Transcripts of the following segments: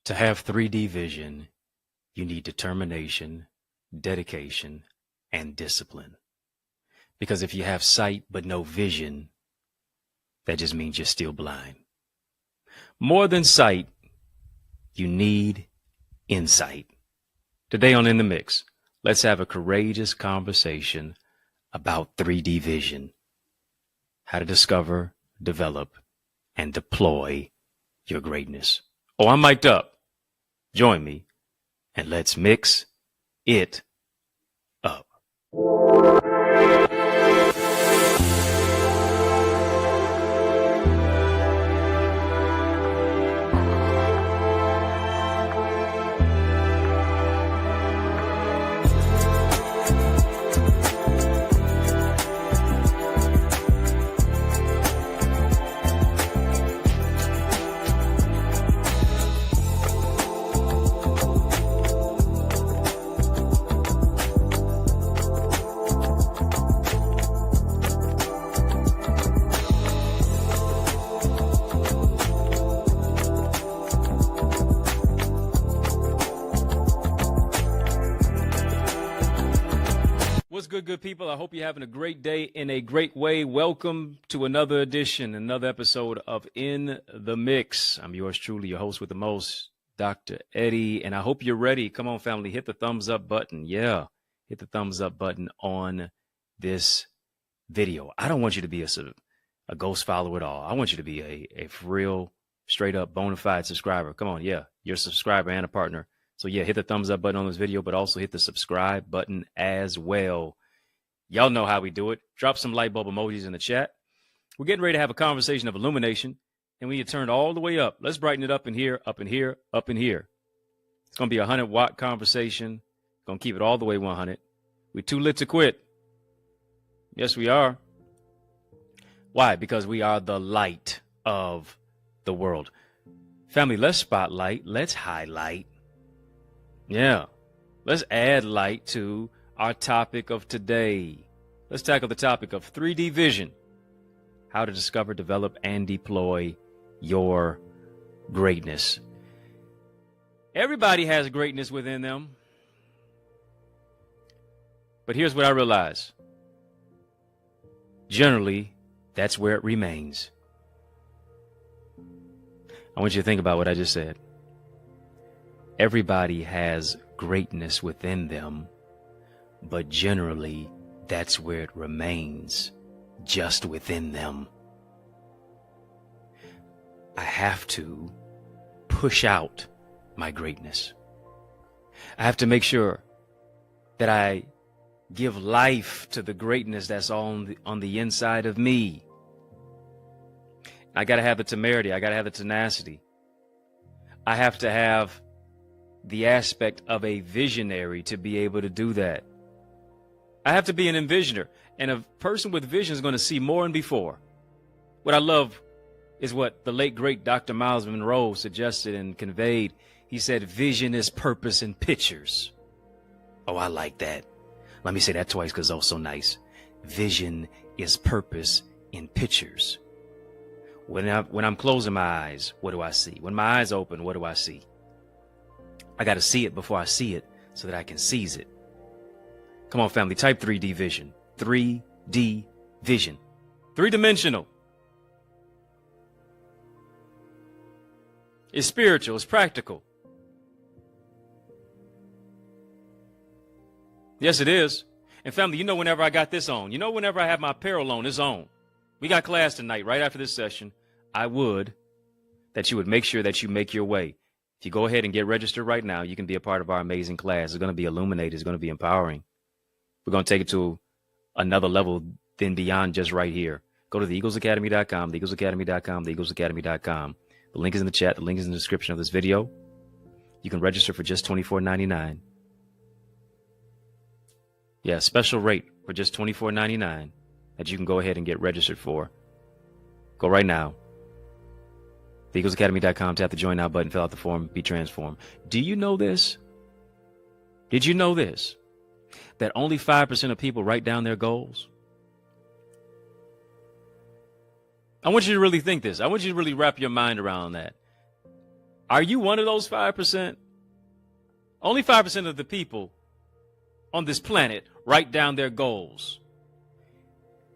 To have 3D vision, you need determination, dedication, and discipline. Because if you have sight but no vision, that just means you're still blind. More than sight, you need insight. Today on In the Mix, let's have a courageous conversation about 3D vision, how to discover, develop, and deploy your greatness. Oh, I'm mic'd up. Join me and let's mix it up. Good people, I hope you're having a great day in a great way. Welcome to another edition, another episode of In the Mix. I'm yours truly, your host with the most, Dr. Eddie, and I hope you're ready. Come on, family, hit the thumbs up button. Yeah, hit the thumbs up button on this video. I don't want you to be a ghost follower at all. I want you to be a real, straight up, bona fide subscriber. Come on, yeah, you're a subscriber and a partner. So yeah, hit the thumbs up button on this video, but also hit the subscribe button as well. Y'all know how we do it. Drop some light bulb emojis in the chat. We're getting ready to have a conversation of illumination, and we need to turn it all the way up. Let's brighten it up in here, up in here, up in here. It's going to be a 100-watt conversation. Going to keep it all the way 100. We're too lit to quit. Yes, we are. Why? Because we are the light of the world. Family, let's spotlight. Let's highlight. Yeah. Let's add light to our topic of today. Let's tackle the topic of 3D vision, how to discover, develop, and deploy your greatness. Everybody has greatness within them. But here's what I realize. Generally, that's where it remains. I want you to think about what I just said. Everybody has greatness within them, but generally, that's where it remains, just within them. I have to push out my greatness. I have to make sure that I give life to the greatness that's on the inside of me. I got to have the temerity. I got to have the tenacity. I have to have the aspect of a visionary to be able to do that. I have to be an envisioner, and a person with vision is going to see more than before. What I love is what the late, great Dr. Miles Monroe suggested and conveyed. He said, vision is purpose in pictures. Oh, I like that. Let me say that twice because it's so nice. Vision is purpose in pictures. When I'm closing my eyes, what do I see? When my eyes open, what do I see? I got to see it before I see it so that I can seize it. Come on, family, type 3D vision. 3D vision. Three-dimensional. It's spiritual. It's practical. Yes, it is. And family, you know whenever I got this on, whenever I have my apparel on, it's on. We got class tonight, right after this session. I would that you would make sure that you make your way. If you go ahead and get registered right now, you can be a part of our amazing class. It's going to be illuminated. It's going to be empowering. We're going to take it to another level than beyond just right here. Go to theeaglesacademy.com, theeaglesacademy.com, theeaglesacademy.com. The link is in the chat. The link is in the description of this video. You can register for just $24.99. Yeah, special rate for just $24.99 that you can go ahead and get registered for. Go right now. TheEaglesAcademy.com, tap the join now button, fill out the form, be transformed. Do you know this? Did you know this? That only 5% of people write down their goals? I want you to really think this. I want you to really wrap your mind around that. Are you one of those 5%? Only 5% of the people on this planet write down their goals.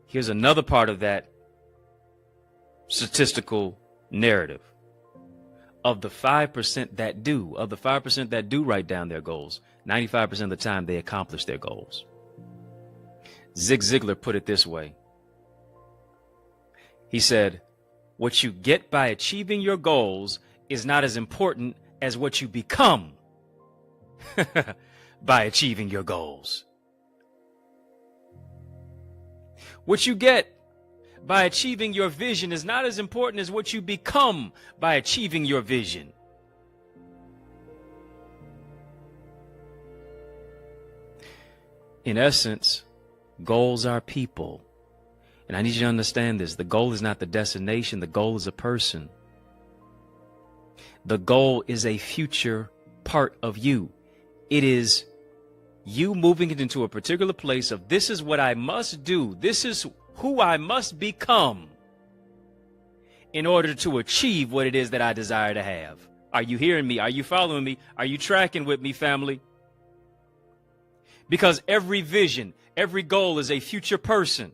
Here's another part of that statistical narrative. Of the 5% that do write down their goals, 95% of the time they accomplish their goals. Zig Ziglar put it this way. He said, what you get by achieving your goals is not as important as what you become by achieving your goals. What you get by achieving your vision is not as important as what you become by achieving your vision. In essence, goals are people. And I need you to understand this. The goal is not the destination. The goal is a person. The goal is a future part of you. It is you moving it into a particular place of this is what I must do. This is who I must become in order to achieve what it is that I desire to have. Are you hearing me? Are you following me? Are you tracking with me, family? Because every vision, every goal is a future person.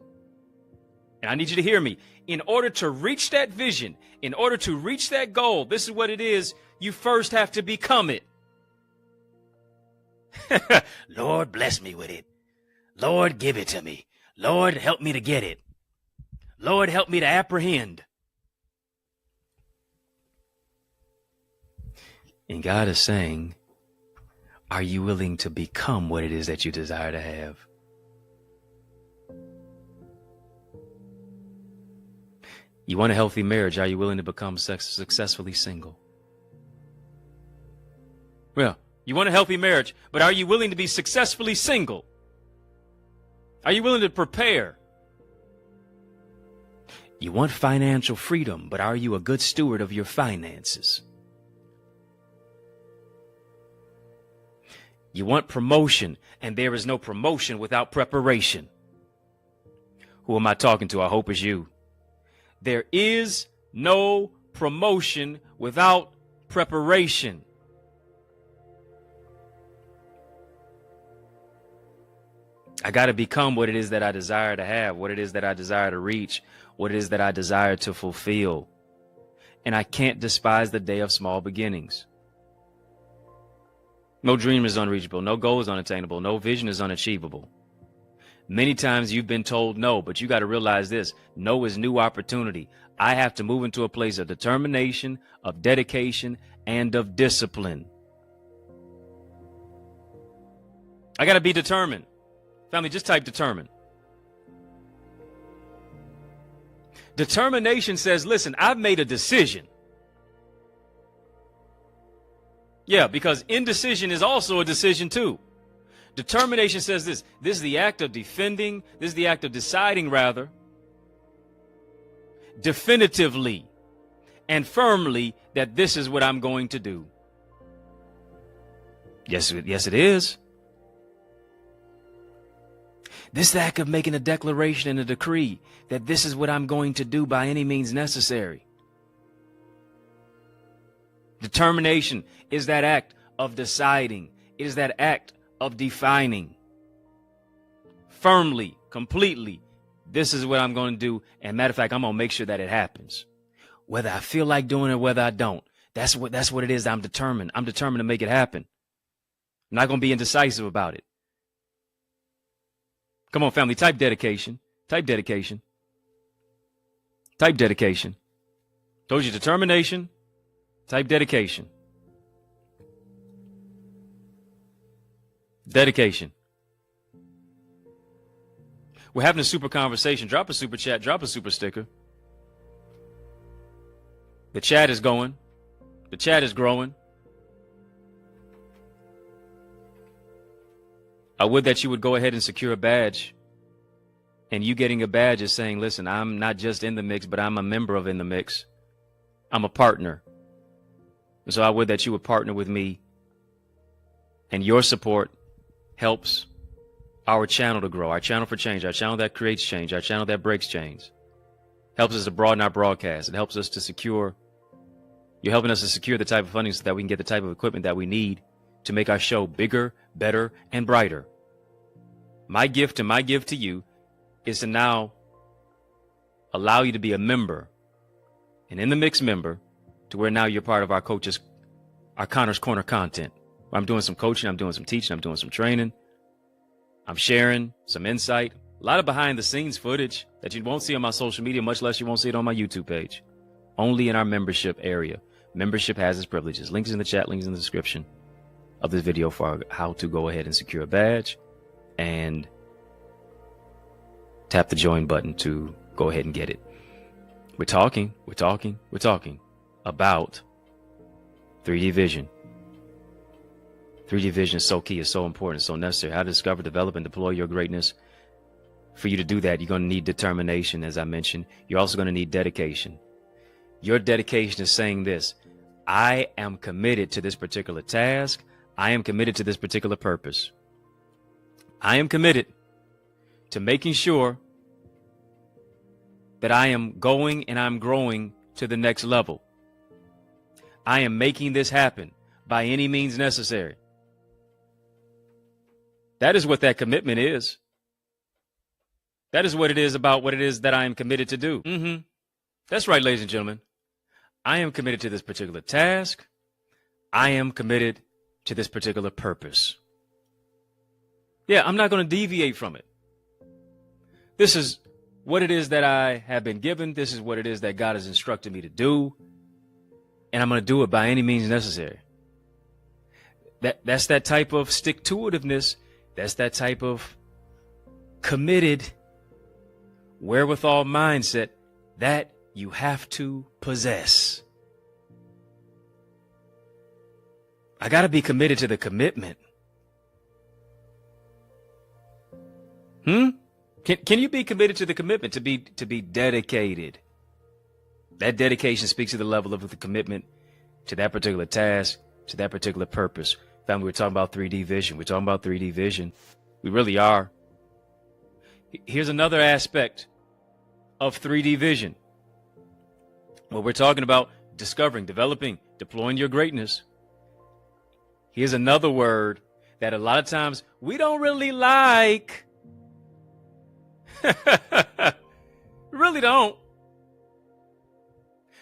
And I need you to hear me. In order to reach that vision, in order to reach that goal, this is what it is. You first have to become it. Lord, bless me with it. Lord, give it to me. Lord, help me to get it. Lord, help me to apprehend. And God is saying, are you willing to become what it is that you desire to have? You want a healthy marriage. Are you willing to become successfully single? Well, you want a healthy marriage, but are you willing to be successfully single? Are you willing to prepare? You want financial freedom, but are you a good steward of your finances? You want promotion, and there is no promotion without preparation. Who am I talking to? I hope it's you. There is no promotion without preparation. I got to become what it is that I desire to have, what it is that I desire to reach, what it is that I desire to fulfill. And I can't despise the day of small beginnings. No dream is unreachable. No goal is unattainable. No vision is unachievable. Many times you've been told no, but you got to realize this. No is new opportunity. I have to move into a place of determination, of dedication, and of discipline. I got to be determined. Family, just type determined. Determination says, listen, I've made a decision. Yeah, because indecision is also a decision too. Determination says this is the act of defending, this is the act of deciding rather, definitively and firmly that this is what I'm going to do. Yes, it is. This is the act of making a declaration and a decree that this is what I'm going to do by any means necessary. Determination is that act of deciding. It is that act of defining firmly, completely. This is what I'm going to do. And matter of fact, I'm going to make sure that it happens. Whether I feel like doing it or whether I don't. That's what it is. I'm determined. I'm determined to make it happen. I'm not going to be indecisive about it. Come on, family. Type dedication. Type dedication. Type dedication. Told you determination. Type dedication. Dedication. We're having a super conversation. Drop a super chat. Drop a super sticker. The chat is going. The chat is growing. I would that you would go ahead and secure a badge. And you getting a badge is saying, listen, I'm not just in the mix, but I'm a member of In the Mix. I'm a partner. And so I would that you would partner with me. And your support helps our channel to grow, our channel for change, our channel that creates change, our channel that breaks change. Helps us to broaden our broadcast. It helps us to secure You're helping us to secure the type of funding so that we can get the type of equipment that we need to make our show bigger, better, and brighter. My gift to you is to now allow you to be a member, and in the mix member, to where now you're part of our Connor's Corner content. I'm doing some coaching, I'm doing some teaching, I'm doing some training. I'm sharing some insight, a lot of behind the scenes footage that you won't see on my social media, much less you won't see it on my YouTube page. Only in our membership area. Membership has its privileges. Links in the chat, links in the description of this video for how to go ahead and secure a badge, and tap the join button to go ahead and get it. We're talking about 3D vision. 3D vision is so key, it's so important, it's so necessary. How to discover, develop, and deploy your greatness. For you to do that, you're going to need determination, as I mentioned. You're also going to need dedication. Your dedication is saying this: I am committed to this particular task. I am committed to this particular purpose. I am committed to making sure that I am going and I'm growing to the next level. I am making this happen by any means necessary. That is what that commitment is. That is what it is about what it is that I am committed to do. That's right, ladies and gentlemen. I am committed to this particular task. I am committed to this particular purpose. Yeah, I'm not going to deviate from it. This is what it is that I have been given. This is what it is that God has instructed me to do. And I'm going to do it by any means necessary. That's that type of stick-to-itiveness. That's that type of committed wherewithal mindset that you have to possess. I got to be committed to the commitment. Can you be committed to the commitment, to be dedicated? That dedication speaks to the level of the commitment to that particular task, to that particular purpose. Family, we're talking about 3D vision. We're talking about 3D vision. We really are. Here's another aspect of 3D vision. Well, we're talking about discovering, developing, deploying your greatness. Here's another word that a lot of times we don't really like. Really don't.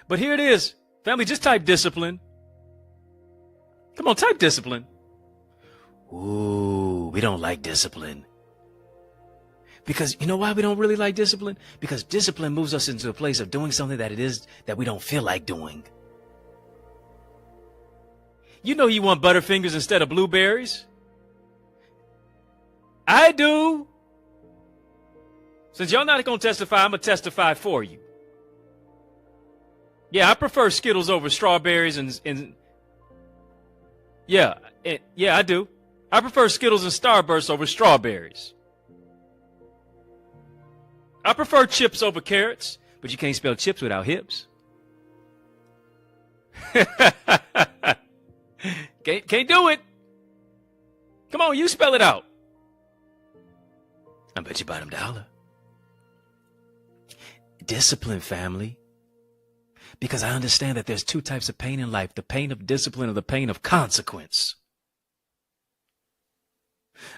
But here it is. Family, just type discipline. Come on, type discipline. Ooh, we don't like discipline. Because you know why we don't really like discipline? Because discipline moves us into a place of doing something that we don't feel like doing. You know you want Butterfingers instead of blueberries. I do. Since y'all not going to testify, I'm going to testify for you. Yeah, I prefer Skittles over strawberries and yeah, I do. I prefer Skittles and Starburst over strawberries. I prefer chips over carrots, but you can't spell chips without hips. Can't do it. Come on, you spell it out. I bet you bottom dollar. Discipline, family. Because I understand that there's two types of pain in life, the pain of discipline and the pain of consequence.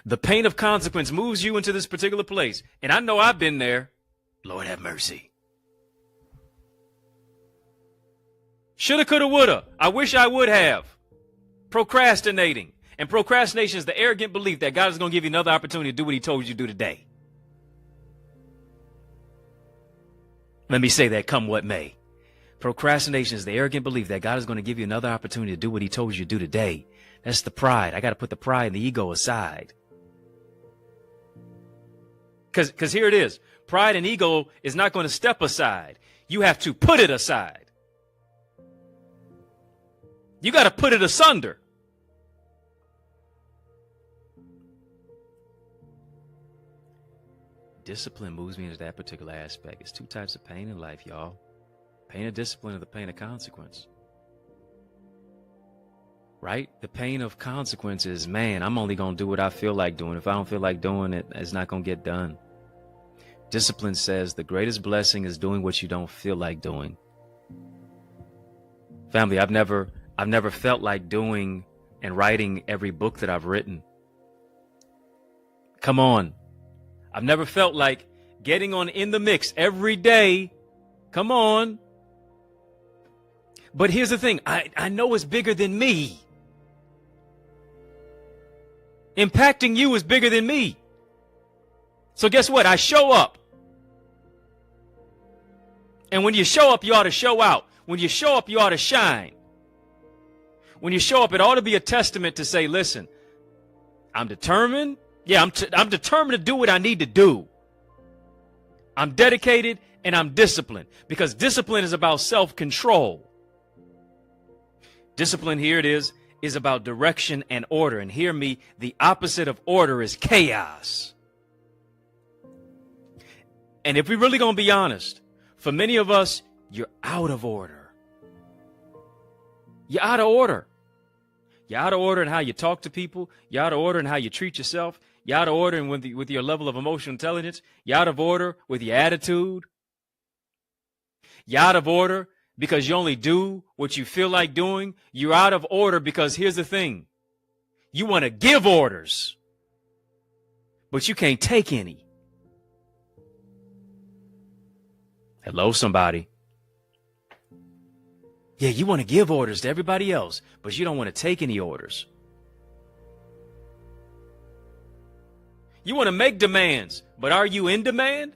The pain of consequence moves you into this particular place. And I know I've been there. Lord have mercy. Shoulda, coulda, woulda. I wish I would have. Procrastinating. And procrastination is the arrogant belief that God is going to give you another opportunity to do what he told you to do today. Let me say that come what may. Procrastination is the arrogant belief that God is going to give you another opportunity to do what he told you to do today. That's the pride. I got to put the pride and the ego aside. Because here it is. Pride and ego is not going to step aside. You have to put it aside. You got to put it asunder. Discipline moves me into that particular aspect. It's two types of pain in life, y'all. Pain of discipline and the pain of consequence. Right? The pain of consequence is, man, I'm only going to do what I feel like doing. If I don't feel like doing it, it's not going to get done. Discipline says the greatest blessing is doing what you don't feel like doing. Family, I've never felt like doing and writing every book that I've written. Come on. I've never felt like getting on In the Mix every day. Come on. But here's the thing. I know it's bigger than me. Impacting you is bigger than me. So guess what? I show up. And when you show up, you ought to show out. When you show up, you ought to shine. When you show up, it ought to be a testament to say, listen, I'm determined. Yeah, I'm determined to do what I need to do. I'm dedicated and I'm disciplined, because discipline is about self-control. Discipline, here it is about direction and order. And hear me, the opposite of order is chaos. And if we're really going to be honest, for many of us, you're out of order. You're out of order. You're out of order in how you talk to people. You're out of order in how you treat yourself. You're out of order in with your level of emotional intelligence. You're out of order with your attitude. You're out of order because you only do what you feel like doing. You're out of order because here's the thing. You want to give orders, but you can't take any. Hello, somebody. Yeah, you want to give orders to everybody else, but you don't want to take any orders. You want to make demands, but are you in demand?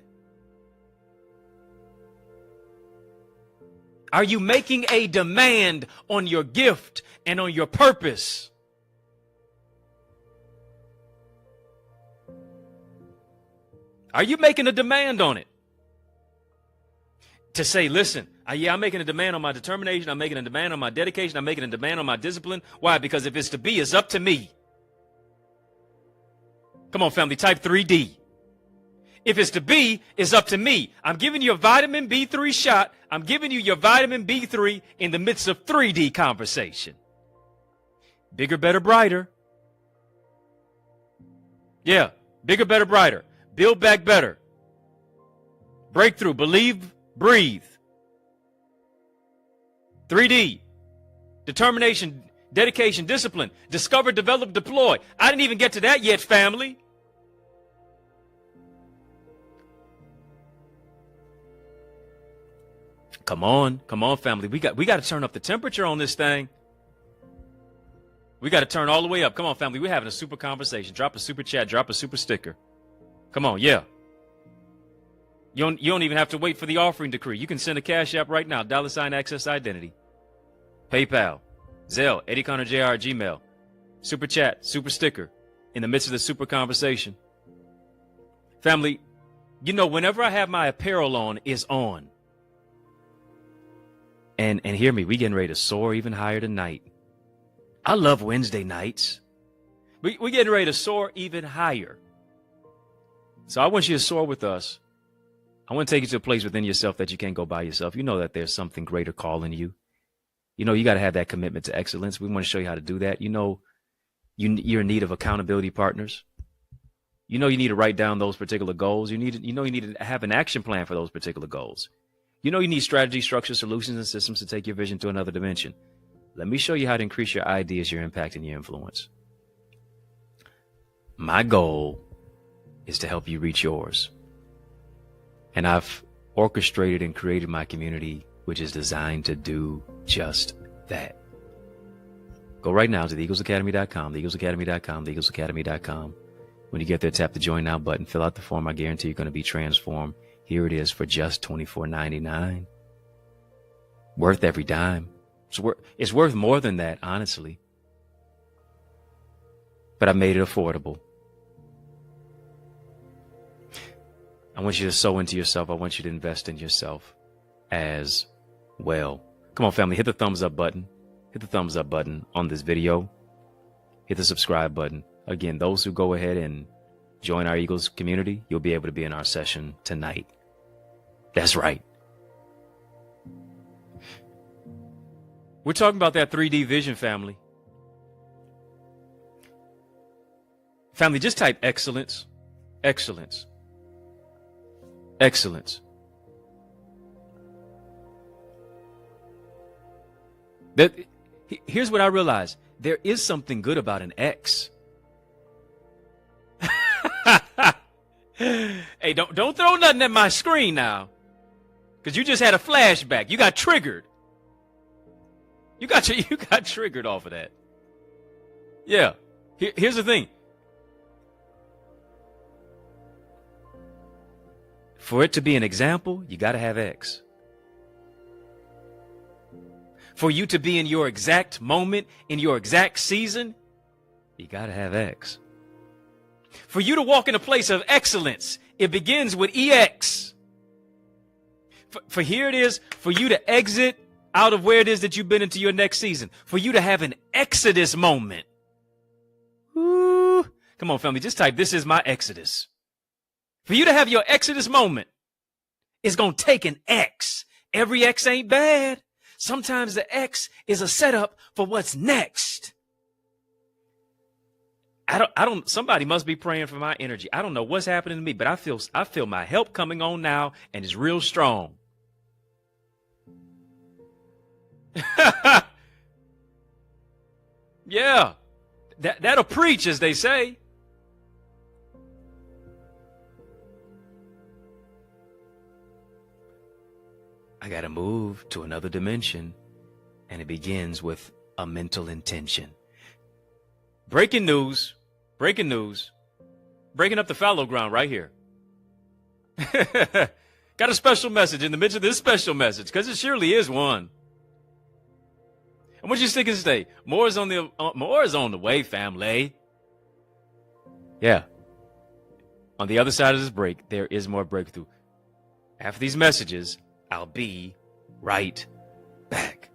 Are you making a demand on your gift and on your purpose? Are you making a demand on it? To say, listen, I'm making a demand on my determination. I'm making a demand on my dedication. I'm making a demand on my discipline. Why? Because if it's to be, it's up to me. Come on, family, type 3D. If it's to be, it's up to me. I'm giving you a vitamin B3 shot. I'm giving you your vitamin B3 in the midst of 3D conversation. Bigger, better, brighter. Yeah, bigger, better, brighter. Build back better. Breakthrough, believe, breathe. 3D, determination, dedication, discipline, discover, develop, deploy. I didn't even get to that yet, family. Come on, family. We got to turn up the temperature on this thing. We got to turn all the way up. Come on, family. We're having a super conversation. Drop a super chat. Drop a super sticker. Come on, yeah. You don't even have to wait for the offering decree. You can send a cash app right now. $Access Identity. PayPal. Zelle. EddieConnorJr. Gmail. Super chat. Super sticker. In the midst of the super conversation. Family, you know, whenever I have my apparel on, it's on. And hear me, we getting ready to soar even higher tonight. I love Wednesday nights. We're getting ready to soar even higher. So I want you to soar with us. I want to take you to a place within yourself that you can't go by yourself. You know that there's something greater calling you. You know, you got to have that commitment to excellence. We want to show you how to do that. You know, you're in need of accountability partners. You know, you need to write down those particular goals. You need to have an action plan for those particular goals. You know, you need strategy, structure, solutions, and systems to take your vision to another dimension. Let me show you how to increase your ideas, your impact, and your influence. My goal is to help you reach yours. And I've orchestrated and created my community, which is designed to do just that. Go right now to theeaglesacademy.com, theeaglesacademy.com, theeaglesacademy.com. When you get there, tap the Join Now button, fill out the form. I guarantee you're going to be transformed. Here it is for just $24.99. Worth every dime. It's worth more than that, honestly. But I made it affordable. I want you to sow into yourself. I want you to invest in yourself as well. Come on, family, hit the thumbs up button. Hit the thumbs up button on this video. Hit the subscribe button. Again, those who go ahead and join our Eagles community, you'll be able to be in our session tonight. That's right. We're talking about that 3D vision, family. Family, just type excellence, excellence, excellence. Here's what I realized. There is something good about an X. Hey, don't throw nothing at my screen now. Because you just had a flashback. You got triggered. You got triggered off of that. Yeah. Here's the thing. For it to be an example, you got to have X. For you to be in your exact moment, in your exact season, you got to have X. For you to walk in a place of excellence, it begins with EX. For here it is, for you to exit out of where it is that you've been into your next season. For you to have an Exodus moment. Ooh. Come on, family, just type, this is my Exodus. For you to have your Exodus moment, it's going to take an X. Every X ain't bad. Sometimes the X is a setup for what's next. Somebody must be praying for my energy. I don't know what's happening to me, but I feel my help coming on now, and it's real strong. Yeah. That'll preach, as they say. I got to move to another dimension, and it begins with a mental intention. Breaking news, breaking up the fallow ground right here. Got a special message in the midst of this special message, because it surely is one. And what you think is today? More is on the way, family. Yeah. On the other side of this break, there is more breakthrough. After these messages, I'll be right back.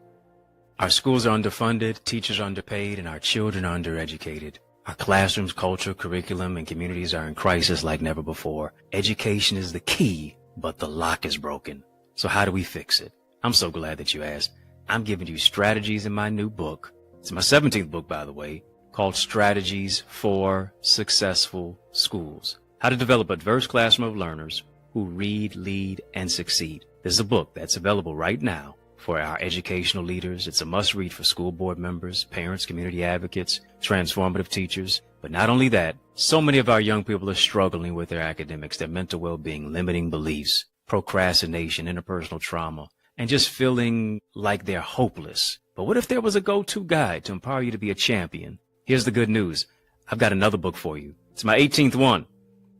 Our schools are underfunded, teachers are underpaid, and our children are undereducated. Our classrooms, culture, curriculum, and communities are in crisis like never before. Education is the key, but the lock is broken. So how do we fix it? I'm so glad that you asked. I'm giving you strategies in my new book. It's my 17th book, by the way, called Strategies for Successful Schools. How to develop a diverse classroom of learners who read, lead, and succeed. This is a book that's available right now for our educational leaders. It's a must-read for school board members, parents, community advocates, transformative teachers. But not only that, so many of our young people are struggling with their academics, their mental well-being, limiting beliefs, procrastination, interpersonal trauma, and just feeling like they're hopeless. But what if there was a go-to guide to empower you to be a champion? Here's the good news. I've got another book for you. It's my 18th one.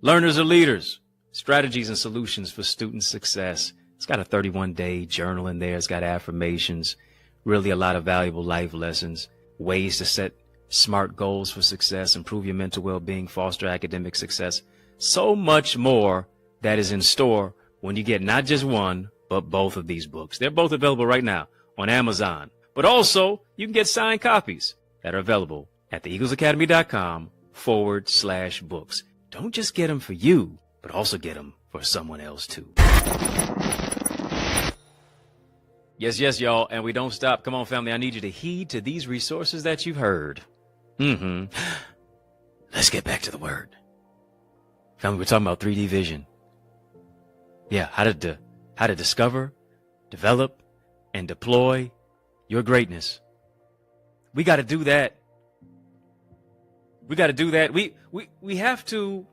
Learners are Leaders. Strategies and Solutions for Student Success. It's got a 31-day journal in there. It's got affirmations, really a lot of valuable life lessons, ways to set smart goals for success, improve your mental well-being, foster academic success. So much more that is in store when you get not just one, but both of these books. They're both available right now on Amazon. But also, you can get signed copies that are available at theeaglesacademy.com/books. Don't just get them for you, but also get them for someone else too. Yes, y'all, and we don't stop. Come on, family, I need you to heed to these resources that you've heard. Let's get back to the word. Family, we're talking about 3D vision. Yeah, how to discover, develop, and deploy your greatness. We got to do that. We have to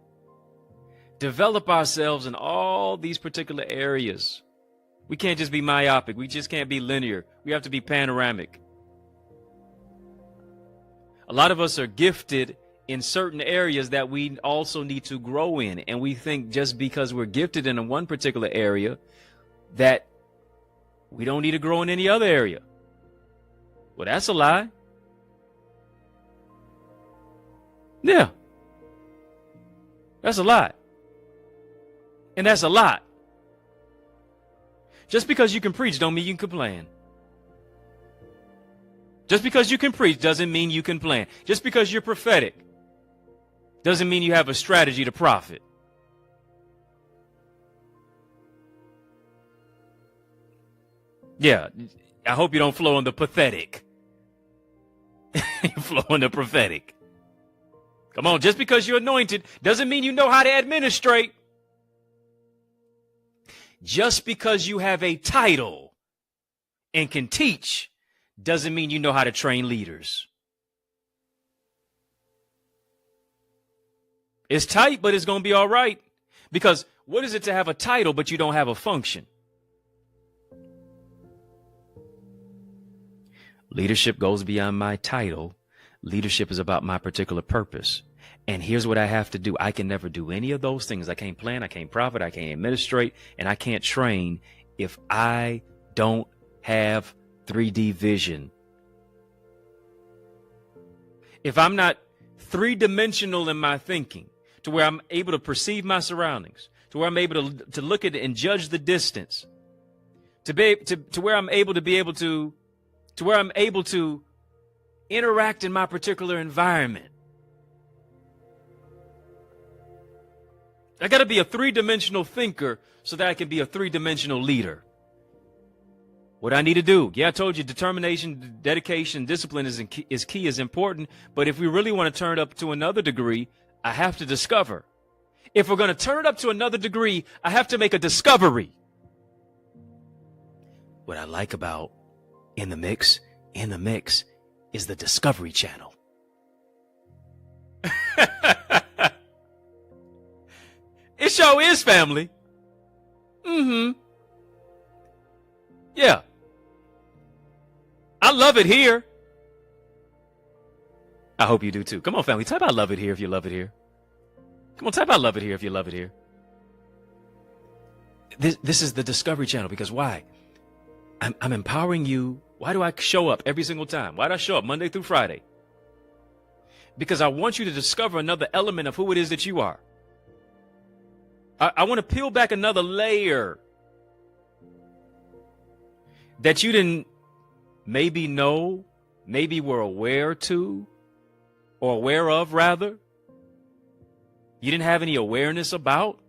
develop ourselves in all these particular areas. We can't just be myopic. We just can't be linear. We have to be panoramic. A lot of us are gifted in certain areas that we also need to grow in. And we think just because we're gifted in one particular area that we don't need to grow in any other area. Well, that's a lie. Yeah. That's a lie. And that's a lot. Just because you can preach don't mean you can plan. Just because you can preach doesn't mean you can plan. Just because you're prophetic doesn't mean you have a strategy to profit. Yeah, I hope you don't flow in the pathetic. You flow in the prophetic. Come on, just because you're anointed doesn't mean you know how to administrate. Just because you have a title and can teach doesn't mean you know how to train leaders. It's tight, but it's going to be all right. Because what is it to have a title, but you don't have a function? Leadership goes beyond my title. Leadership is about my particular purpose. And here's what I have to do. I can never do any of those things. I can't plan, I can't profit, I can't administrate, and I can't train if I don't have 3D vision. If I'm not three-dimensional in my thinking, to where I'm able to perceive my surroundings, to where I'm able to look at it and judge the distance, to where I'm able to interact in my particular environment. I got to be a three-dimensional thinker so that I can be a three-dimensional leader. What I need to do, I told you determination, dedication, discipline is key, is important. But if we really want to turn it up to another degree, I have to discover. If we're going to turn it up to another degree, I have to make a discovery. What I like about In the Mix is the Discovery Channel. It sure is, family. Yeah. I love it here. I hope you do too. Come on, family. Type I love it here if you love it here. Come on, type I love it here if you love it here. This is the Discovery Channel, because why? I'm empowering you. Why do I show up every single time? Why do I show up Monday through Friday? Because I want you to discover another element of who it is that you are. I want to peel back another layer that you didn't maybe know, maybe were aware to, or aware of, rather. You didn't have any awareness about.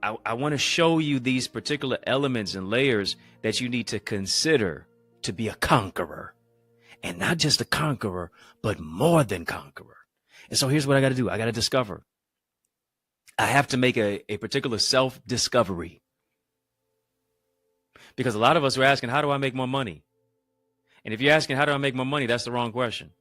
I want to show you these particular elements and layers that you need to consider to be a conqueror. And not just a conqueror, but more than conqueror. And so here's what I got to do. I got to discover. I have to make a particular self-discovery. Because a lot of us are asking, how do I make more money? And if you're asking, how do I make more money? That's the wrong question.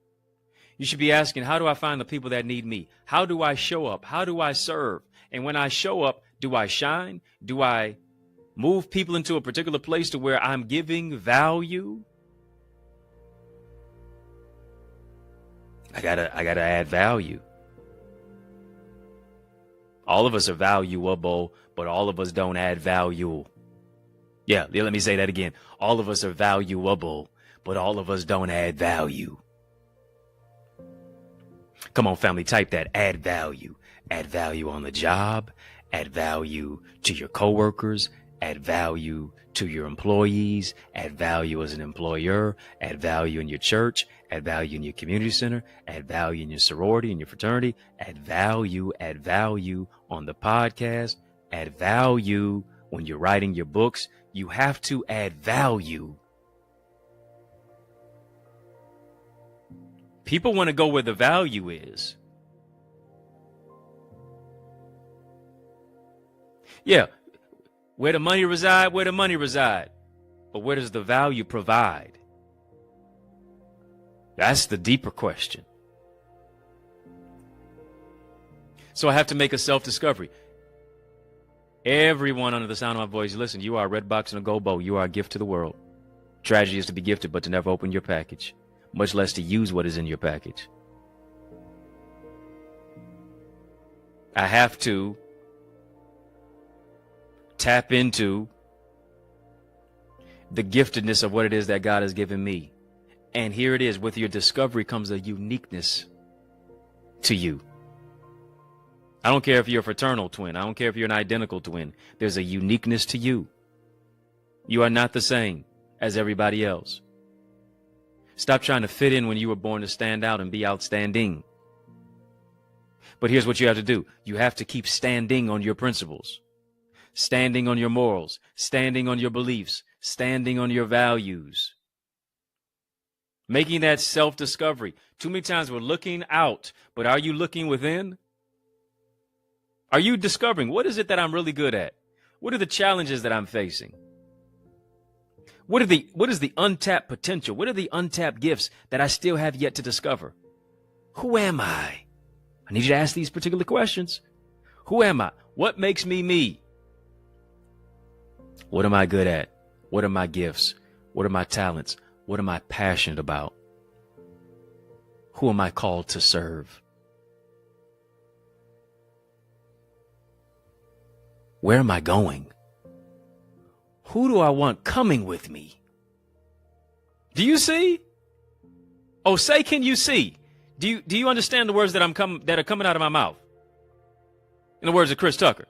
You should be asking, how do I find the people that need me? How do I show up? How do I serve? And when I show up, do I shine? Do I move people into a particular place to where I'm giving value? I gotta add value. All of us are valuable, but all of us don't add value. Yeah, let me say that again. All of us are valuable, but all of us don't add value. Come on, family, type that. Add value. Add value on the job. Add value to your coworkers. Add value to your employees. Add value as an employer. Add value in your church. Add value in your community center. Add value in your sorority and your fraternity. Add value on the podcast. Add value when you're writing your books. You have to add value. People want to go where the value is. Yeah, where the money reside. But where does the value provide? That's the deeper question. So I have to make a self-discovery. Everyone under the sound of my voice, listen, you are a red box and a gold bow. You are a gift to the world. Tragedy is to be gifted, but to never open your package, much less to use what is in your package. I have to tap into the giftedness of what it is that God has given me. And here it is. With your discovery comes a uniqueness to you. I don't care if you're a fraternal twin. I don't care if you're an identical twin. There's a uniqueness to you. You are not the same as everybody else. Stop trying to fit in when you were born to stand out and be outstanding. But here's what you have to do. You have to keep standing on your principles, standing on your morals, standing on your beliefs, standing on your values. Making that self-discovery. Too many times we're looking out, but are you looking within? Are you discovering what is it that I'm really good at? What are the challenges that I'm facing? What is the untapped potential? What are the untapped gifts that I still have yet to discover? Who am I? I need you to ask these particular questions. Who am I? What makes me me? What am I good at? What are my gifts? What are my talents? What am I passionate about? Who am I called to serve? Where am I going? Who do I want coming with me? Do you see? Oh, say, can you see? Do you understand the words that are coming out of my mouth? In the words of Chris Tucker.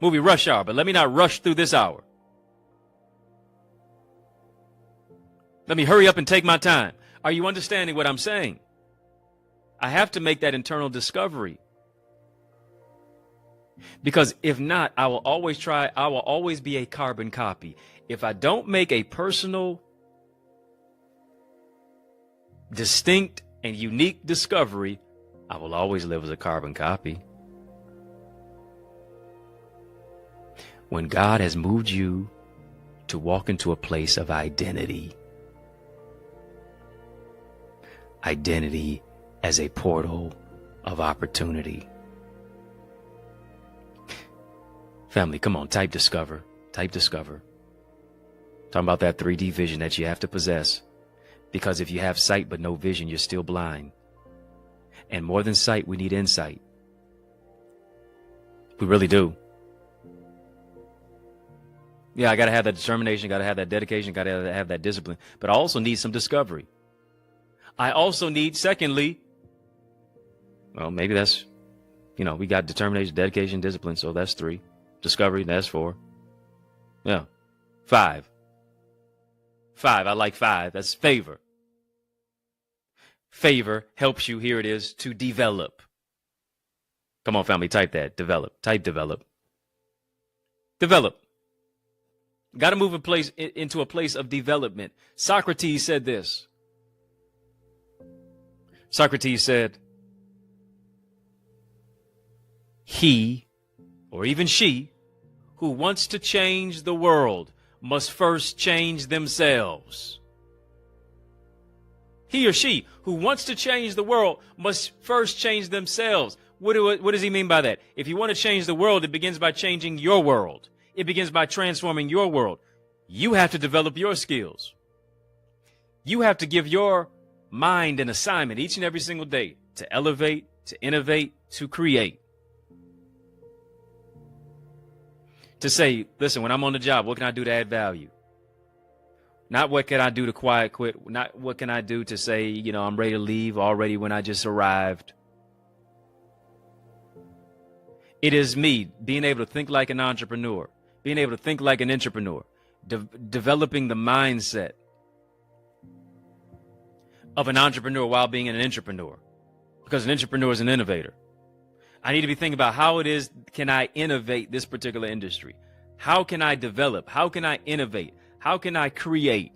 Movie Rush Hour, but let me not rush through this hour. Let me hurry up and take my time. Are you understanding what I'm saying? I have to make that internal discovery. Because if not, I will always be a carbon copy. If I don't make a personal, distinct, and unique discovery, I will always live as a carbon copy. When God has moved you to walk into a place of identity as a portal of opportunity. Family, come on, type discover. Type discover. Talking about that 3D vision that you have to possess. Because if you have sight but no vision, you're still blind. And more than sight, we need insight. We really do. Yeah, I got to have that determination, got to have that dedication, got to have that discipline. But I also need some discovery. I also need, secondly, well, maybe that's, we got determination, dedication, discipline. So that's 3. Discovery, that's 4. Yeah. 5. I like 5. That's favor. Favor helps you, here it is, to develop. Come on, family, type that. Develop. Type develop. Develop. Got to move into a place of development. Socrates said this. Socrates said, he, or even she, who wants to change the world must first change themselves. He or she who wants to change the world must first change themselves. What does he mean by that? If you want to change the world, it begins by changing your world. It begins by transforming your world. You have to develop your skills. You have to give your mind an assignment each and every single day to elevate, to innovate, to create. To say, listen, when I'm on the job, what can I do to add value? Not what can I do to quiet quit. Not what can I do to say, I'm ready to leave already when I just arrived. It is me being able to think like an entrepreneur, being able to think like an entrepreneur, developing the mindset of an entrepreneur while being an entrepreneur, because an entrepreneur is an innovator. I need to be thinking about how it is, can I innovate this particular industry? How can I develop? How can I innovate? How can I create?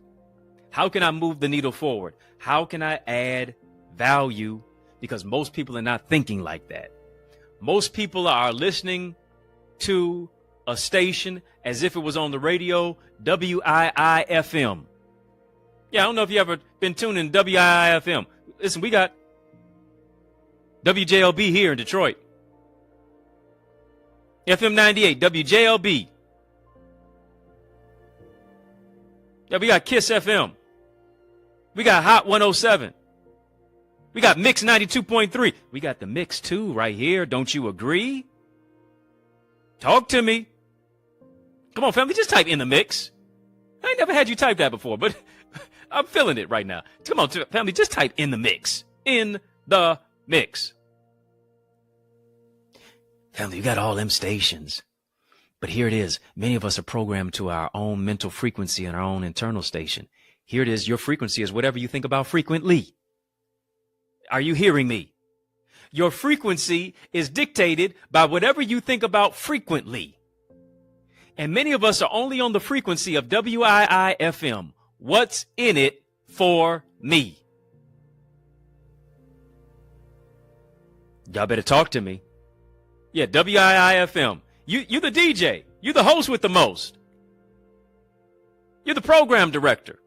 How can I move the needle forward? How can I add value? Because most people are not thinking like that. Most people are listening to a station as if it was on the radio, WIIFM. Yeah, I don't know if you ever been tuning in WIIFM. Listen, we got WJLB here in Detroit. FM 98, WJLB. Yeah, we got Kiss FM. We got Hot 107. We got Mix 92.3. We got the Mix 2 right here. Don't you agree? Talk to me. Come on, family, just type in the mix. I ain't never had you type that before, but I'm feeling it right now. Come on, family, just type in the mix. In the mix. Family, you got all them stations. But here it is. Many of us are programmed to our own mental frequency and our own internal station. Here it is. Your frequency is whatever you think about frequently. Are you hearing me? Your frequency is dictated by whatever you think about frequently. And many of us are only on the frequency of WIIFM. What's in it for me? Y'all better talk to me. Yeah, WIIFM. You the DJ. You the host with the most. You're the program director.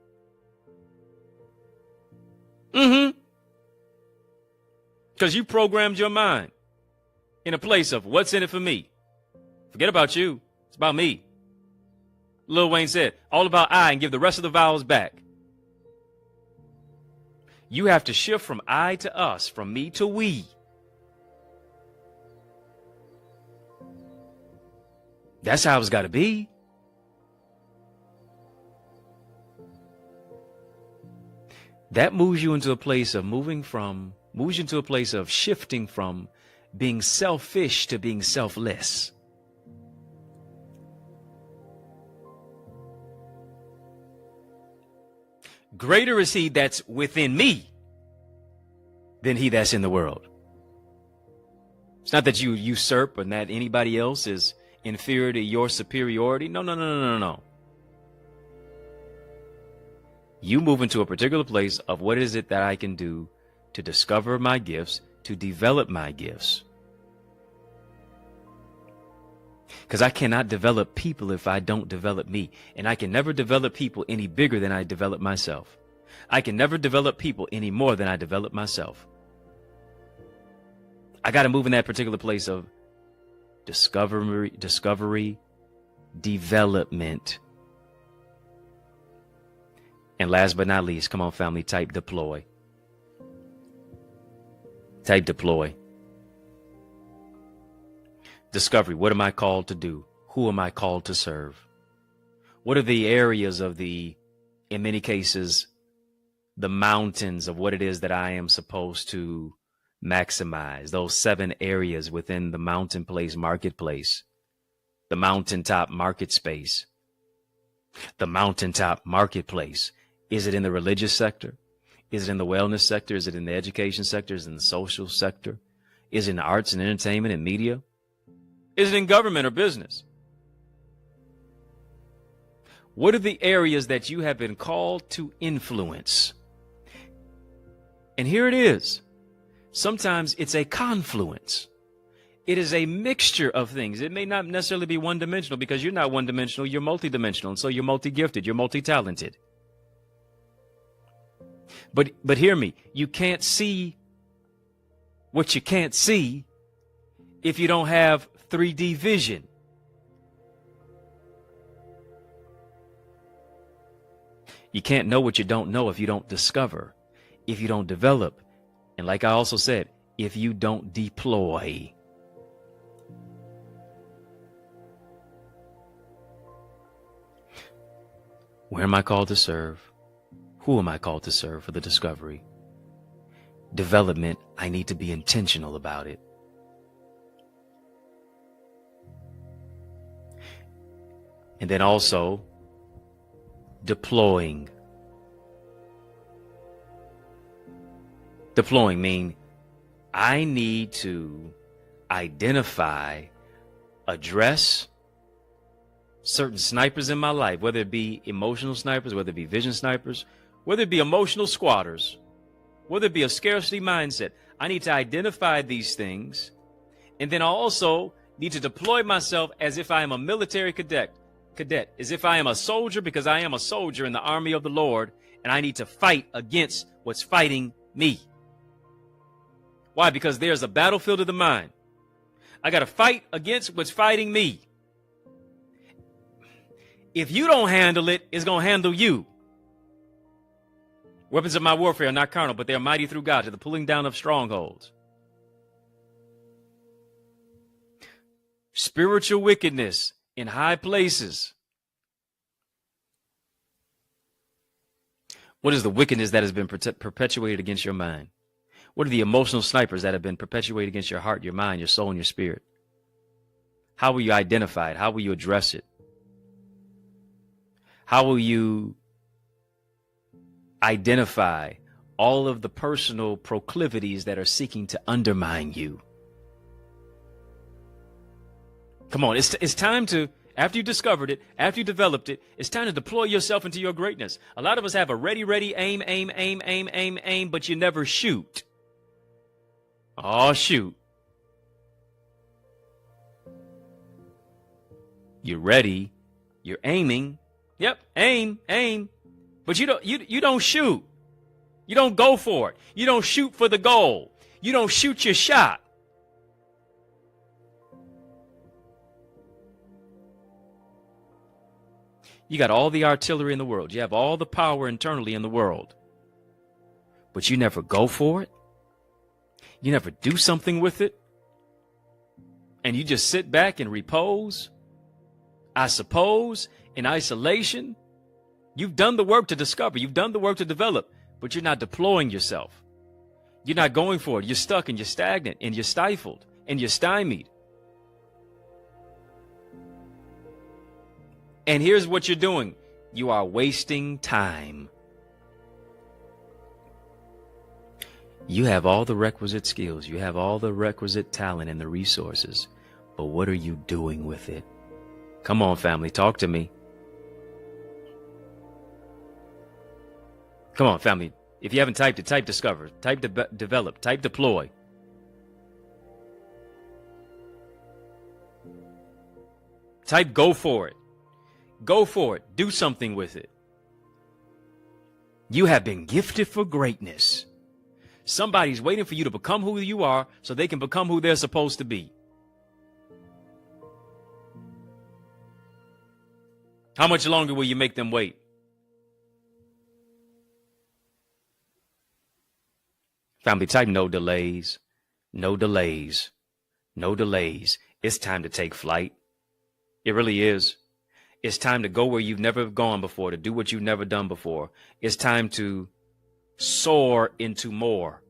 Because you programmed your mind in a place of what's in it for me. Forget about you. It's about me. Lil Wayne said, all about I and give the rest of the vowels back. You have to shift from I to us, from me to we. That's how it's got to be. That moves you into a place of shifting from being selfish to being selfless. Greater is he that's within me than he that's in the world. It's not that you usurp or that anybody else is inferior to your superiority. No. You move into a particular place of what is it that I can do to discover my gifts, to develop my gifts. Because I cannot develop people if I don't develop me. And I can never develop people any bigger than I develop myself. I can never develop people any more than I develop myself. I got to move in that particular place of discovery, development. And last but not least, come on, family, type deploy. Type deploy. Discovery. What am I called to do? Who am I called to serve? What are the areas of in many cases, the mountains of what it is that I am supposed to maximize? Those 7 areas within the mountain place marketplace, the mountaintop market space, the mountaintop marketplace. Is it in the religious sector? Is it in the wellness sector? Is it in the education sector? Is it in the social sector? Is it in the arts and entertainment and media? Is it in government or business? What are the areas that you have been called to influence? And here it is. Sometimes it's a confluence. It is a mixture of things. It may not necessarily be one-dimensional because you're not one-dimensional. You're multidimensional. And so you're multi-gifted. You're multi-talented. But hear me. You can't see what you can't see if you don't have 3D vision. You can't know what you don't know if you don't discover, if you don't develop, and like I also said, if you don't deploy. Where am I called to serve? Who am I called to serve for the discovery? Development, I need to be intentional about it. And then also deploying. Deploying means I need to identify, address certain snipers in my life, whether it be emotional snipers, whether it be vision snipers, whether it be emotional squatters, whether it be a scarcity mindset. I need to identify these things. And then I also need to deploy myself as if I am a military cadet, as if I am a soldier, because I am a soldier in the army of the Lord, and I need to fight against what's fighting me. Why? Because there's a battlefield of the mind. I got to fight against what's fighting me. If you don't handle it, it's going to handle you. Weapons of my warfare are not carnal, but they are mighty through God to the pulling down of strongholds. Spiritual wickedness in high places. What is the wickedness that has been perpetuated against your mind? What are the emotional snipers that have been perpetuated against your heart, your mind, your soul, and your spirit? How will you identify it? How will you address it? How will you identify all of the personal proclivities that are seeking to undermine you? Come on, it's time to, after you discovered it, after you developed it, it's time to deploy yourself into your greatness. A lot of us have a ready, aim, but you never shoot. Oh, shoot. You're ready, you're aiming, Yep, aim. But you don't shoot. You don't go for it. You don't shoot for the goal. You don't shoot your shot. You got all the artillery in the world. You have all the power internally in the world. But you never go for it. You never do something with it. And you just sit back and repose. I suppose in isolation. You've done the work to discover. You've done the work to develop. But you're not deploying yourself. You're not going for it. You're stuck and you're stagnant and you're stifled and you're stymied. And here's what you're doing. You are wasting time. You have all the requisite skills. You have all the requisite talent and the resources. But what are you doing with it? Come on, family, talk to me. Come on, family. If you haven't typed it, type discover, type develop, type deploy. Type go for it. Go for it. Do something with it. You have been gifted for greatness. Somebody's waiting for you to become who you are so they can become who they're supposed to be. How much longer will you make them wait? Family, type no delays. No delays. No delays. It's time to take flight. It really is. It's time to go where you've never gone before, to do what you've never done before. It's time to soar into more.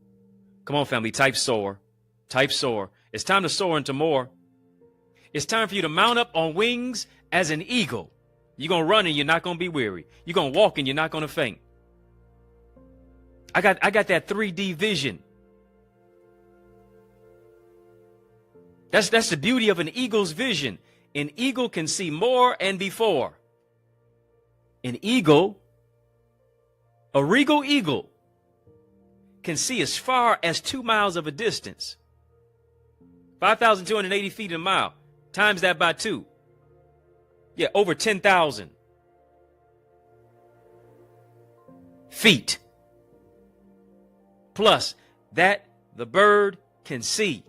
Come on, family, type soar. Type soar. It's time to soar into more. It's time for you to mount up on wings as an eagle. You're going to run and you're not going to be weary. You're going to walk and you're not going to faint. I got that 3D vision. That's the beauty of an eagle's vision. An eagle can see more and before. An eagle, a regal eagle, can see as far as 2 miles of a distance. 5,280 feet a mile. Times that by 2. Yeah, over 10,000 feet. Plus, that the bird can see.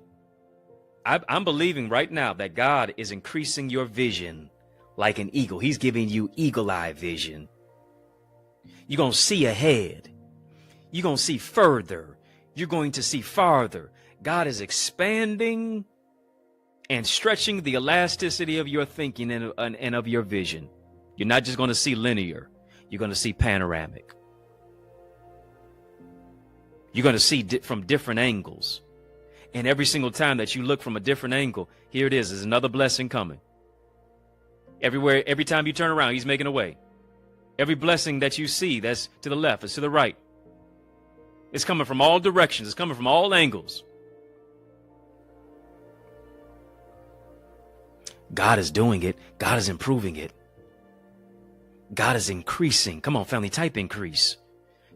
I'm believing right now that God is increasing your vision like an eagle. He's giving you eagle-eye vision. You're going to see ahead. You're going to see further. You're going to see farther. God is expanding and stretching the elasticity of your thinking and of your vision. You're not just going to see linear. You're going to see panoramic. You're going to see from different angles. And every single time that you look from a different angle, here it is. There's another blessing coming. Everywhere, every time you turn around, he's making a way. Every blessing that you see, that's to the left, it's to the right. It's coming from all directions. It's coming from all angles. God is doing it. God is improving it. God is increasing. Come on, family, type increase.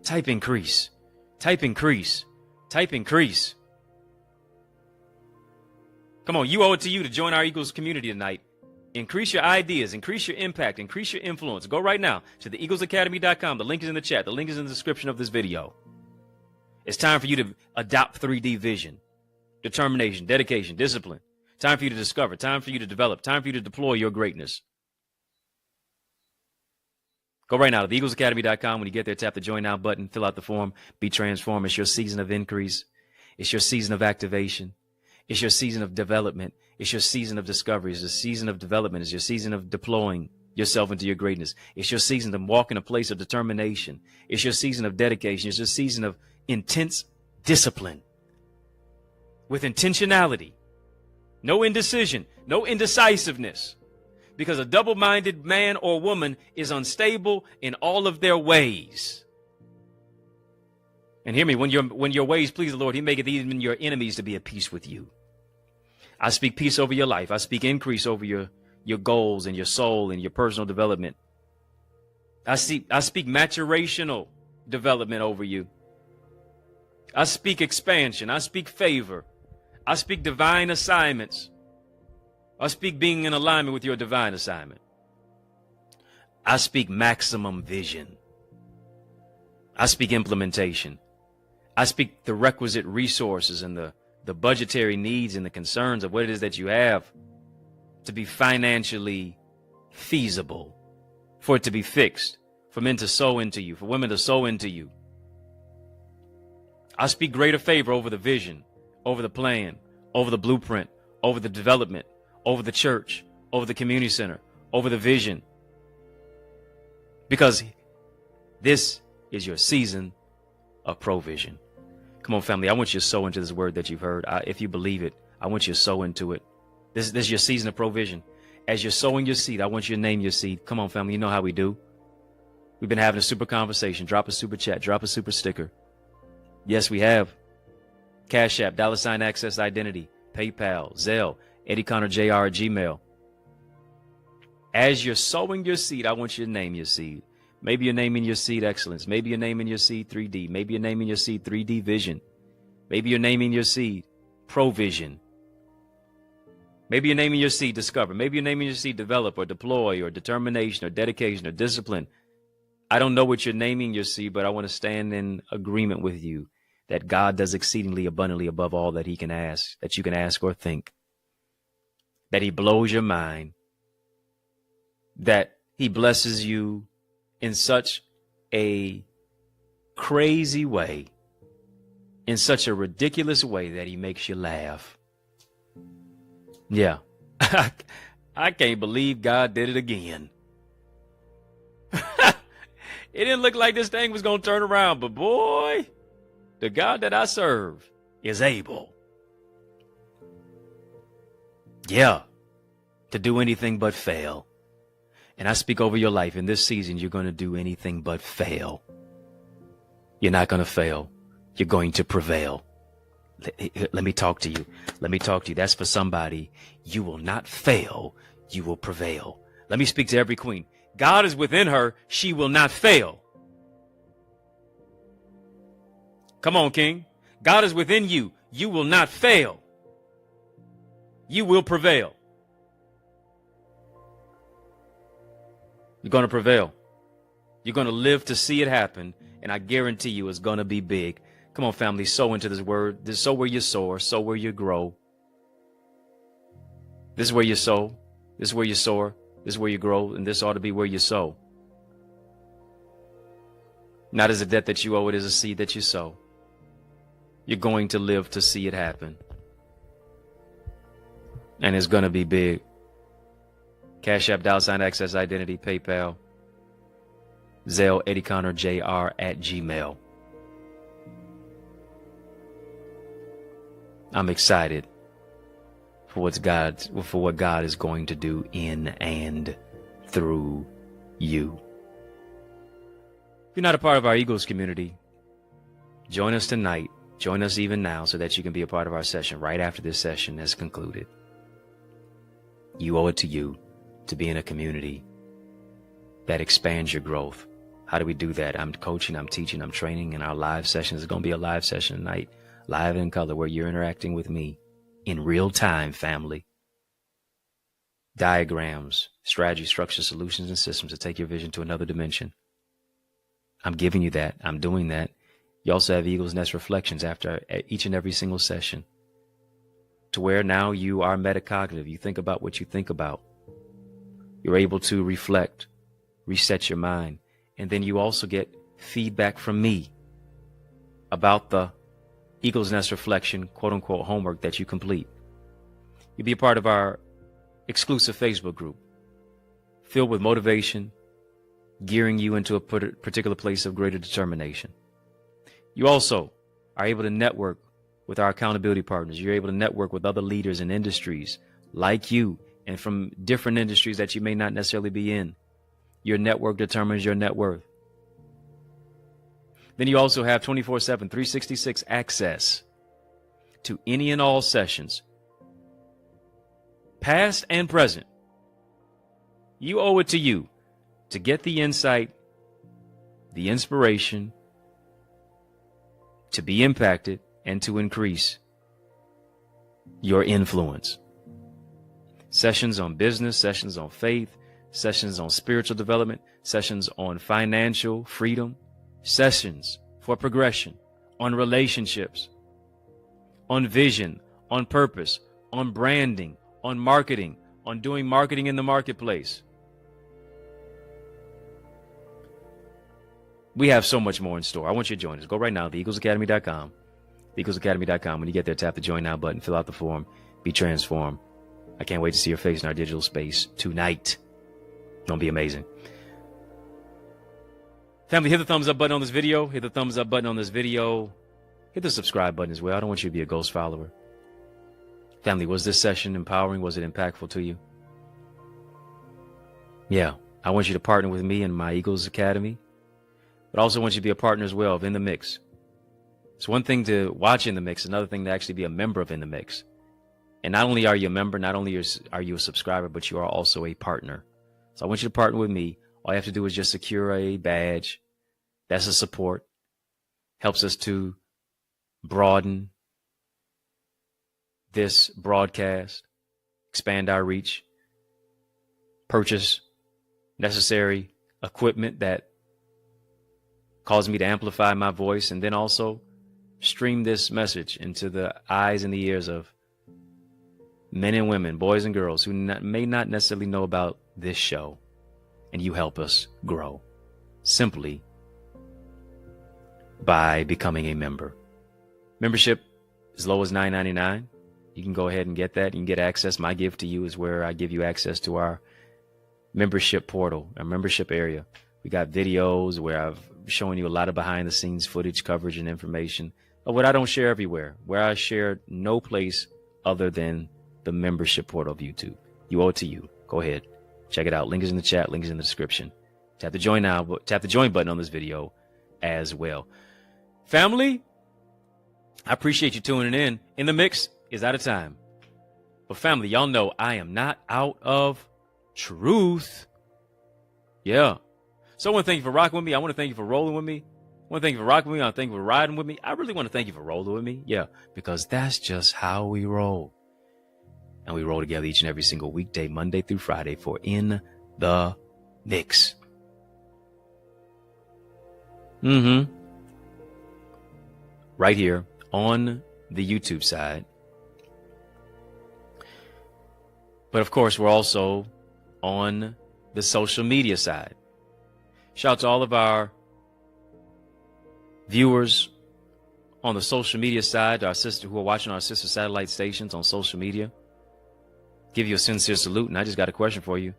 Type increase. Type increase. Type increase. Come on, you owe it to you to join our Eagles community tonight. Increase your ideas, increase your impact, increase your influence. Go right now to theeaglesacademy.com. The link is in the chat. The link is in the description of this video. It's time for you to adopt 3D vision, determination, dedication, discipline. Time for you to discover, time for you to develop, time for you to deploy your greatness. Go right now to theeaglesacademy.com. When you get there, tap the join now button, fill out the form, be transformed. It's your season of increase. It's your season of activation. It's your season of development. It's your season of discovery. It's your season of development. It's your season of deploying yourself into your greatness. It's your season to walk in a place of determination. It's your season of dedication. It's your season of intense discipline with intentionality. No indecision, no indecisiveness, because a double-minded man or woman is unstable in all of their ways. And hear me, when your ways please the Lord, he maketh even your enemies to be at peace with you. I speak peace over your life. I speak increase over your goals and your soul and your personal development. I speak maturational development over you. I speak expansion. I speak favor. I speak divine assignments. I speak being in alignment with your divine assignment. I speak maximum vision. I speak implementation. I speak the requisite resources and the budgetary needs and the concerns of what it is that you have to be financially feasible, for it to be fixed, for men to sow into you, for women to sow into you. I speak greater favor over the vision, over the plan, over the blueprint, over the development, over the church, over the community center, over the vision. Because this is your season of provision. Come on, family. I want you to sow into this word that you've heard. If you believe it, I want you to sow into it. This is your season of provision. As you're sowing your seed, I want you to name your seed. Come on, family. You know how we do. We've been having a super conversation. Drop a super chat. Drop a super sticker. Yes, we have. Cash App, $Access Identity, PayPal, Zelle, EddieConnorJr at Gmail. As you're sowing your seed, I want you to name your seed. Maybe you're naming your seed excellence. Maybe you're naming your seed 3D. Maybe you're naming your seed 3D vision. Maybe you're naming your seed provision. Maybe you're naming your seed discover. Maybe you're naming your seed develop or deploy or determination or dedication or discipline. I don't know what you're naming your seed, but I want to stand in agreement with you that God does exceedingly abundantly above all that he can ask, that you can ask or think, that he blows your mind, that he blesses you in such a crazy way, in such a ridiculous way that he makes you laugh. Yeah, I can't believe God did it again. It didn't look like this thing was going to turn around, but boy, the God that I serve is able. Yeah, to do anything but fail. And I speak over your life in this season, you're going to do anything but fail. You're not going to fail. You're going to prevail. Let me talk to you. Let me talk to you. That's for somebody. You will not fail. You will prevail. Let me speak to every queen. God is within her. She will not fail. Come on, King. God is within you. You will not fail. You will prevail. You're going to prevail. You're going to live to see it happen. And I guarantee you it's going to be big. Come on, family, sow into this word. This is sow where you soar, sow where you grow. This is where you sow. This is where you soar. This is where you grow. And this ought to be where you sow. Not as a debt that you owe, it is a seed that you sow. You're going to live to see it happen. And it's going to be big. Cash App, $Access Identity, PayPal, Zelle, EddieConnorJr at Gmail. I'm excited for what God is going to do in and through you. If you're not a part of our Eagles community, join us tonight. Join us even now so that you can be a part of our session right after this session has concluded. You owe it to you to be in a community that expands your growth. How do we do that? I'm coaching, I'm teaching, I'm training in our live sessions. It's going to be a live session tonight, live in color, where you're interacting with me in real time, family. Diagrams, strategy, structure, solutions, and systems to take your vision to another dimension. I'm giving you that. I'm doing that. You also have Eagle's Nest reflections after each and every single session, to where now you are metacognitive. You think about what you think about. You're able to reflect, reset your mind. And then you also get feedback from me about the Eagle's Nest reflection, quote unquote, homework that you complete. You'll be a part of our exclusive Facebook group filled with motivation, gearing you into a particular place of greater determination. You also are able to network with our accountability partners. You're able to network with other leaders in industries like you and from different industries that you may not necessarily be in. Your network determines your net worth. Then you also have 24/7, 366 access to any and all sessions, past and present. You owe it to you to get the insight, the inspiration, to be impacted, and to increase your influence. Sessions on business, sessions on faith, sessions on spiritual development, sessions on financial freedom, sessions for progression, on relationships, on vision, on purpose, on branding, on marketing, on doing marketing in the marketplace. We have so much more in store. I want you to join us. Go right now, theeaglesacademy.com. Theeaglesacademy.com. When you get there, tap the Join Now button, fill out the form, be transformed. I can't wait to see your face in our digital space tonight. It's going to be amazing. Family, hit the thumbs up button on this video. Hit the thumbs up button on this video. Hit the subscribe button as well. I don't want you to be a ghost follower. Family, was this session empowering? Was it impactful to you? Yeah. I want you to partner with me in my Eagles Academy, but I also want you to be a partner as well of In the Mix. It's one thing to watch In the Mix, another thing to actually be a member of In the Mix. And not only are you a member, not only are you a subscriber, but you are also a partner. So I want you to partner with me. All you have to do is just secure a badge. That's a support. Helps us to broaden this broadcast, expand our reach, purchase necessary equipment that cause me to amplify my voice, and then also stream this message into the eyes and the ears of men and women, boys and girls who may not necessarily know about this show. And you help us grow simply by becoming a member. Membership as low as $9.99. You can go ahead and get that. You can get access. My gift to you is where I give you access to our membership portal, our membership area. We got videos where I've shown you a lot of behind the scenes footage, coverage, and information of what I don't share everywhere, where I share no place other than the membership portal of YouTube. You owe it to you. Go ahead. Check it out. Link is in the chat. Link is in the description. Tap the join now. Tap the join button on this video as well. Family, I appreciate you tuning in. In the Mix is out of time. But family, y'all know I am not out of truth. Yeah. So I want to thank you for rocking with me. I want to thank you for rolling with me. I want to thank you for rocking with me. I want to thank you for riding with me. I really want to thank you for rolling with me. Yeah, because that's just how we roll. And we roll together each and every single weekday, Monday through Friday, for In the Mix. Right here on the YouTube side. But of course, we're also on the social media side. Shout out to all of our viewers on the social media side, our sister who are watching our sister satellite stations on social media. Give you a sincere salute, and I just got a question for you.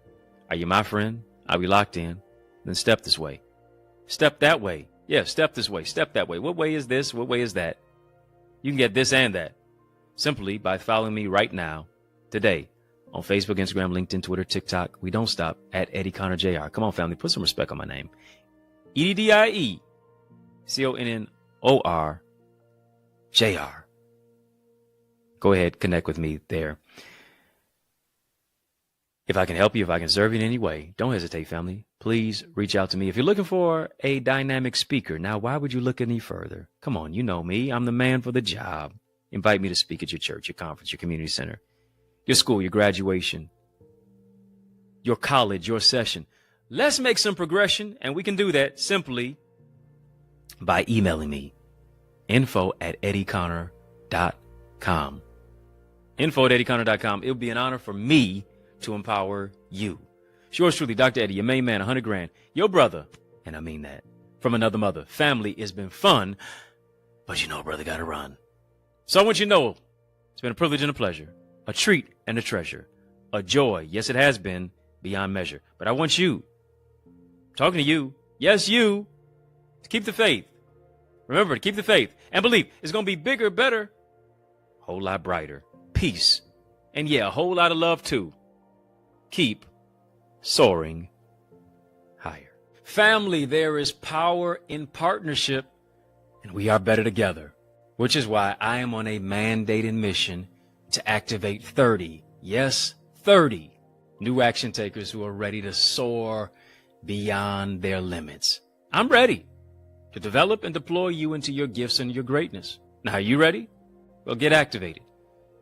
Are you my friend? Are we locked in? Then step this way. Step that way. Yeah, step this way. Step that way. What way is this? What way is that? You can get this and that simply by following me right now, today, on Facebook, Instagram, LinkedIn, Twitter, TikTok. We don't stop at EddieConnorJr. Come on, family, put some respect on my name. EddieConnorJr. Go ahead, connect with me there. If I can help you, if I can serve you in any way, don't hesitate, family. Please reach out to me. If you're looking for a dynamic speaker, now why would you look any further? Come on, you know me. I'm the man for the job. Invite me to speak at your church, your conference, your community center, your school, your graduation, your college, your session. Let's make some progression, and we can do that simply by emailing me, info@EddieConnor.com. Info@EddieConnor.com. It would be an honor for me to empower you. It's yours truly, Dr. Eddie, your main man, 100 grand, your brother, and I mean that, from another mother. Family, it's been fun, but you know, brother, gotta run. So I want you to know, it's been a privilege and a pleasure, a treat and a treasure, a joy. Yes, it has been beyond measure, but I want you, talking to you, yes, you, to keep the faith. Remember, to keep the faith and believe it's going to be bigger, better, a whole lot brighter, peace, and yeah, a whole lot of love too. Keep soaring higher. Family, there is power in partnership, and we are better together, which is why I am on a mandated mission to activate 30, yes, 30 new action takers who are ready to soar beyond their limits. I'm ready to develop and deploy you into your gifts and your greatness. Now, are you ready? Well, get activated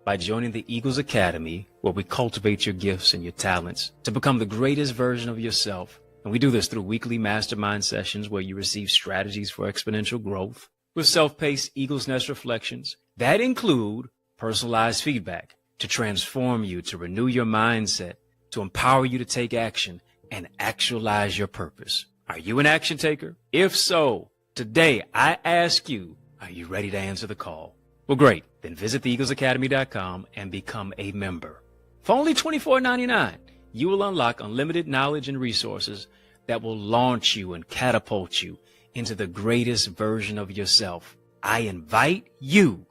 by joining the Eagles Academy, where we cultivate your gifts and your talents to become the greatest version of yourself. And we do this through weekly mastermind sessions where you receive strategies for exponential growth with self-paced Eagles Nest reflections that include personalized feedback to transform you, to renew your mindset, to empower you to take action and actualize your purpose. Are you an action taker? If so, today I ask you, are you ready to answer the call? Well, great. Then visit theeaglesacademy.com and become a member. For only $24.99, you will unlock unlimited knowledge and resources that will launch you and catapult you into the greatest version of yourself. I invite you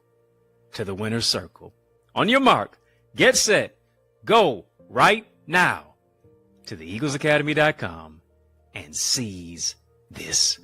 to the winner's circle. On your mark, get set, go right now to theeaglesacademy.com and seize this